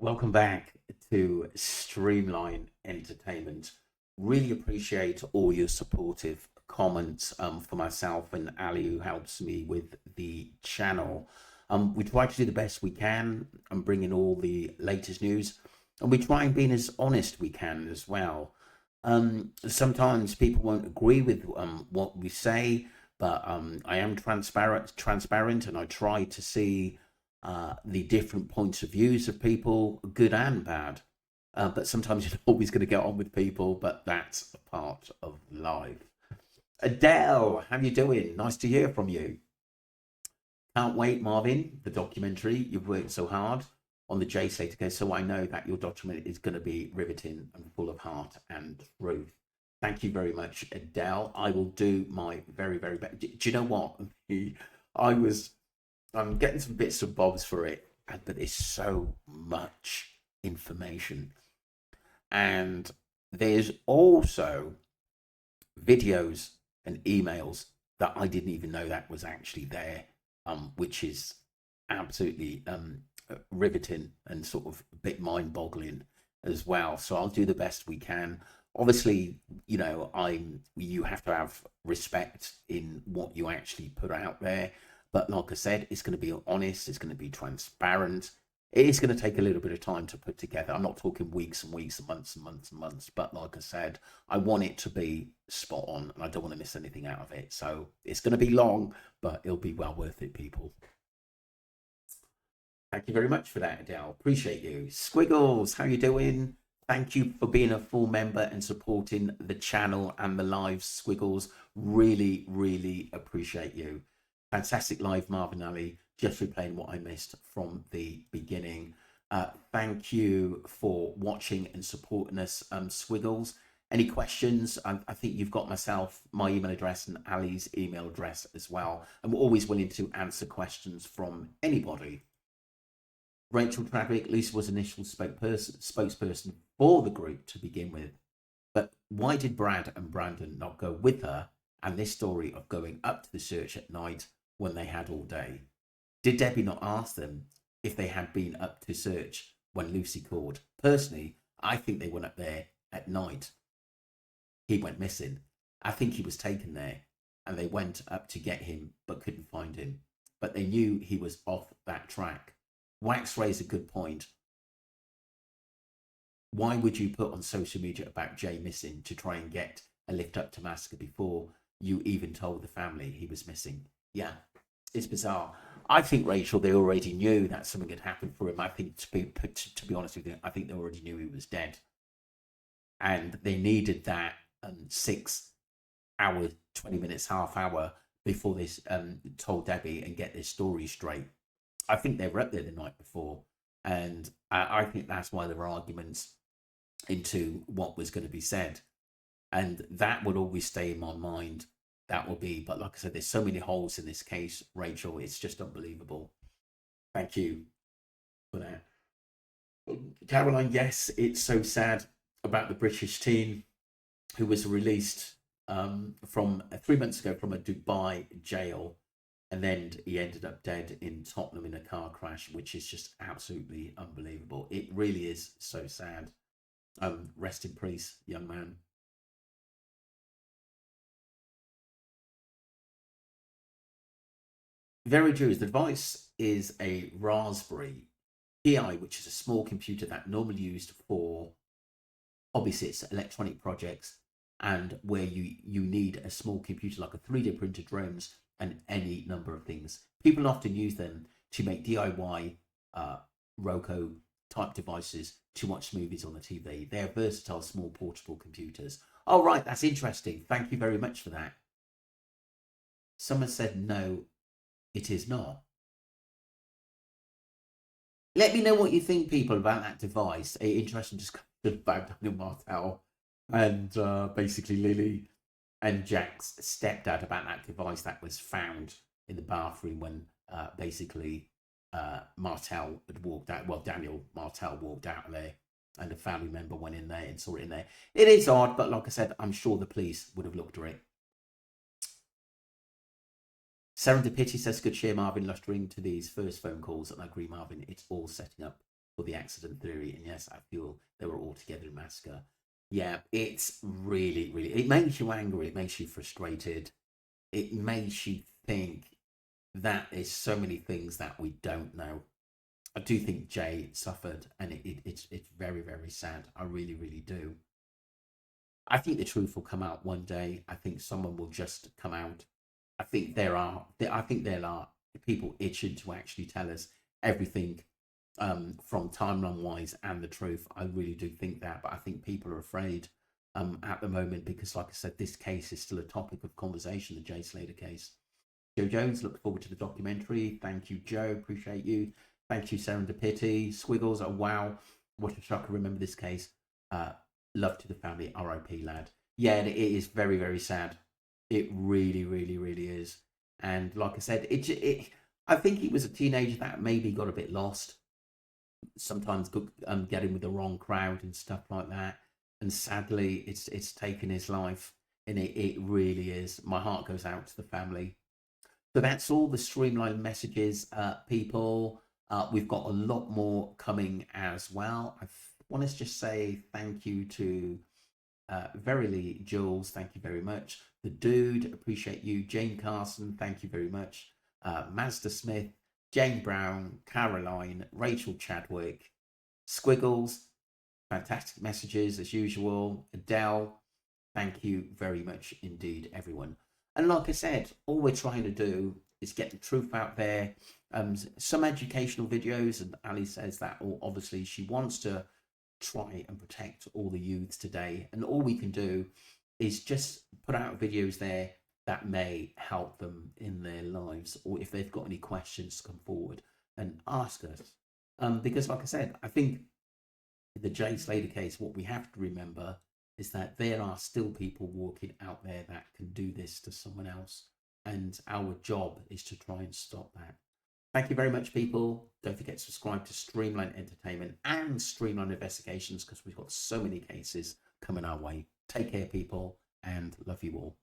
Welcome back to Streamline Entertainment. Really appreciate all your supportive comments for myself and Ali, who helps me with the channel. We try to do the best we can and bring in all the latest news, and we try and be as honest we can as well. Sometimes people won't agree with what we say, but I am transparent, and I try to see the different points of views of people, good and bad. But sometimes you're not always going to get on with people, but that's a part of life. Adele, how you doing? Nice to hear from you. Can't wait, Marvin, the documentary. You've worked so hard on the J Slater case, so I know that your document is going to be riveting and full of heart and truth. Thank you very much, Adele. I will do my very, very best. Do you know what? I was I'm getting some bits and bobs for it, but it's so much information. And there's also videos and emails that I didn't even know that was actually there, which is absolutely riveting and sort of a bit mind-boggling as well. So I'll do the best we can. Obviously, you have to have respect in what you actually put out there. But like I said, it's going to be honest, it's going to be transparent. It is going to take a little bit of time to put together. I'm not talking weeks and weeks and months and months and months. But like I said, I want it to be spot on and I don't want to miss anything out of it. So it's going to be long, but it'll be well worth it, people. Thank you very much for that, Adele. Appreciate you. Squiggles, how you doing? Thank you for being a full member and supporting the channel and the live, Squiggles. Really, really appreciate you. Fantastic live, Marvin Ali, just replaying what I missed from the beginning. Thank you for watching and supporting us, Squiggles. Any questions? I think you've got my email address and Ali's email address as well. And we're always willing to answer questions from anybody. Rachel Tradwick, Lisa was initial spokesperson for the group to begin with. But why did Brad and Brandon not go with her? And this story of going up to the search at night when they had all day. Did Debbie not ask them if they had been up to search when Lucy called? Personally, I think they went up there at night. He went missing. I think he was taken there and they went up to get him but couldn't find him. But they knew he was off that track. Wax raised a good point. Why would you put on social media about Jay missing to try and get a lift up to Massacre before you even told the family he was missing? Yeah, it's bizarre. I think, Rachel, they already knew that something had happened for him. I think, to be honest with you, I think they already knew he was dead. And they needed that 6 hour, 20 minutes, half hour before they told Debbie and get this story straight. I think they were up there the night before. And I think that's why there were arguments into what was going to be said. And that would always stay in my mind. That will be, but like I said, there's so many holes in this case, Rachel. It's just unbelievable. Thank you for that. Caroline, yes, it's so sad about the British teen who was released from 3 months ago from a Dubai jail, and then he ended up dead in Tottenham in a car crash, which is just absolutely unbelievable. It really is so sad. Rest in peace, young man. Very true. The device is a Raspberry Pi, which is a small computer that normally used for hobbyists, electronic projects, and where you need a small computer like a 3D printer, drones, and any number of things. People often use them to make DIY Roku type devices to watch movies on the TV. They are versatile, small, portable computers. Oh, right, that's interesting. Thank you very much for that. Someone said no, it is not. Let me know what you think, people, about that device. A interesting discussion about Daniel Martel and basically Lily and Jack's stepdad about that device that was found in the bathroom when basically Martel had walked out. Well, Daniel Martel walked out of there and a family member went in there and saw it in there. It is odd, but like I said, I'm sure the police would have looked at it. Serendipity says, good cheer, Marvin, lustering to these first phone calls. And I agree, Marvin, it's all setting up for the accident theory. And yes, I feel they were all together in massacre. Yeah, it's really, really, it makes you angry. It makes you frustrated. It makes you think that there's so many things that we don't know. I do think Jay suffered, and it's very, very sad. I really, really do. I think the truth will come out one day. I think someone will just come out. I think there are people itching to actually tell us everything, from timeline wise and the truth. I really do think that, but I think people are afraid at the moment because, like I said, this case is still a topic of conversation. The Jay Slater case. Joe Jones, look forward to the documentary. Thank you, Joe. Appreciate you. Thank you, Serendipity. Squiggles. Oh, wow. What a shocker. Remember this case. Love to the family. RIP, lad. Yeah, it is very, very sad. It really, really, really is. And like I said, I think he was a teenager that maybe got a bit lost. Sometimes getting with the wrong crowd and stuff like that. And sadly, it's taken his life. And it really is. My heart goes out to the family. So that's all the streamlined messages, people. We've got a lot more coming as well. I want to just say thank you to Verily Jules, thank you very much. The Dude, appreciate you. Jane Carson, thank you very much. Mazda Smith, Jane Brown, Caroline, Rachel Chadwick, Squiggles, fantastic messages as usual. Adele, thank you very much indeed, everyone. And like I said, all we're trying to do is get the truth out there. Some educational videos, and Ali says that, or obviously she wants to try and protect all the youths today. And all we can do is just put out videos there that may help them in their lives, or if they've got any questions, come forward and ask us. Because like I said, I think the Jay Slater case, what we have to remember is that there are still people walking out there that can do this to someone else. And our job is to try and stop that. Thank you very much, people. Don't forget to subscribe to Streamline Entertainment and Streamline Investigations because we've got so many cases coming our way. Take care, people, and love you all.